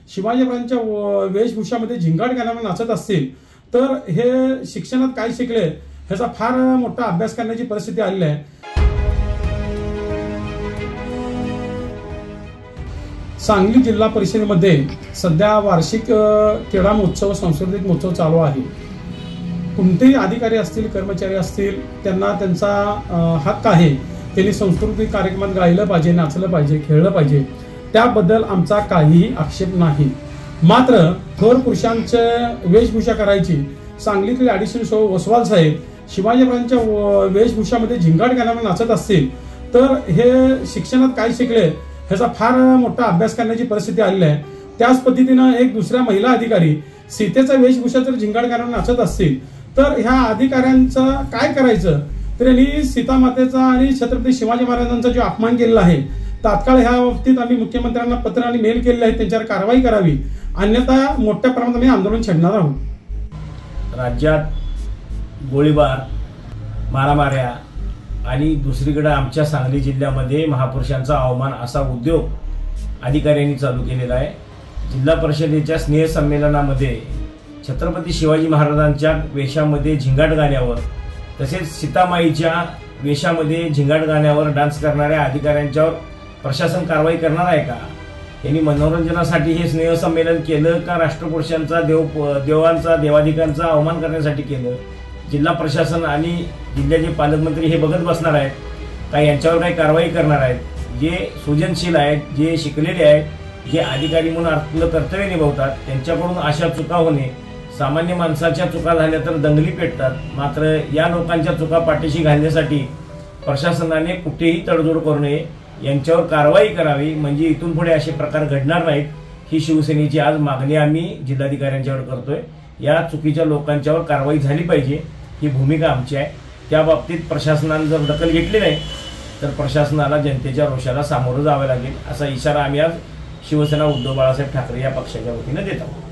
शिवाजी महाराजांच्या वेशभूषामध्ये झिंगाट गाण्यावर नाचत असतील तर हे शिक्षणात काय शिकले ह्याचा फार मोठा अभ्यास करण्याची परिस्थिती आलेली आहे। सांगली जिल्हा परिषदेमध्ये सध्या वार्षिक क्रीडा महोत्सव सांस्कृतिक महोत्सव चालू आहे। कोणतेही अधिकारी असतील कर्मचारी असतील त्यांना त्यांचा हक्क आहे, त्यांनी सांस्कृतिक कार्यक्रमात गायलं पाहिजे, नाचलं पाहिजे, खेळलं पाहिजे, त्याबद्दल आमचा काहीही आक्षेप नाही। मात्र थोर पुरुषांचे वेशभूषा करायची, सांगलीतील ॲडिशनल शो वसवाल साहेब शिवाजी महाराजांच्या वेशभूषामध्ये झिंगाट गाण्यावर नाचत असतील तर हे शिक्षणात काय शिकले ह्याचा फार मोठा अभ्यास करण्याची परिस्थिती आलेली आहे। त्याच पद्धतीनं एक दुसऱ्या महिला अधिकारी सीतेचा वेशभूषा जर झिंगाट गाण्यावर नाचत असतील तर ह्या अधिकाऱ्यांचं काय करायचं, तर यांनी सीतामातेचा आणि छत्रपती शिवाजी महाराजांचा जो अपमान केलेला आहे तात्काळ ह्या बाबतीत आम्ही मुख्यमंत्र्यांना पत्र आणि मेल केलेले आहेत, त्यांच्यावर कारवाई करावी, अन्यथा मोठ्या प्रमाणात आम्ही आंदोलन छेडणार आहोत। राज्यात गोळीबार, मारामाऱ्या आणि दुसरीकडे आमच्या सांगली जिल्ह्यामध्ये महापुरुषांचा अवमान असा उद्योग अधिकाऱ्यांनी चालू केलेला आहे। जिल्हा परिषदेच्या स्नेह संमेलनामध्ये छत्रपती शिवाजी महाराजांच्या वेशामध्ये झिंगाट गाण्यावर तसेच सीतामाईच्या वेशामध्ये झिंगाट गाण्यावर डान्स करणाऱ्या अधिकाऱ्यांच्यावर प्रशासन कारवाई करणार आहे का? यांनी मनोरंजनासाठी हे स्नेह संमेलन केलं का राष्ट्रपुरुषांचा देवांचा देवाधिकांचा अवमान करण्यासाठी केलं? जिल्हा प्रशासन आणि जिल्ह्याचे पालकमंत्री हे बघत बसणार आहेत का यांच्यावर काही कारवाई करणार आहेत? जे सृजनशील आहेत, जे शिकलेले आहेत, जे अधिकारी म्हणून आपलं कर्तव्य निभावतात त्यांच्याकडून अशा चुका होणे, सामान्य माणसाच्या चुका झाल्या तर दंगली पेटतात, मात्र या लोकांच्या चुका पाठीशी घालण्यासाठी प्रशासनाने कुठेही तडजोड करू नये, यांच्यावर कारवाई करावी, म्हणजे इथून पुढे असे प्रकार घडणार नाहीत। ही शिवसेनेची आज मागणी आम्ही जिल्हाधिकाऱ्यांच्यावर करतोय। या चुकीच्या लोकांच्यावर कारवाई झाली पाहिजे, ही भूमिका आमची आहे। त्या बाबतीत प्रशासनाने जर दखल घेतली नाही तर प्रशासनाला जनतेच्या रोषाला सामोरं जावं लागेल, असा इशारा आम्ही आज शिवसेना उद्धव बाळासाहेब ठाकरे या पक्षाच्या वतीने देत आहोत।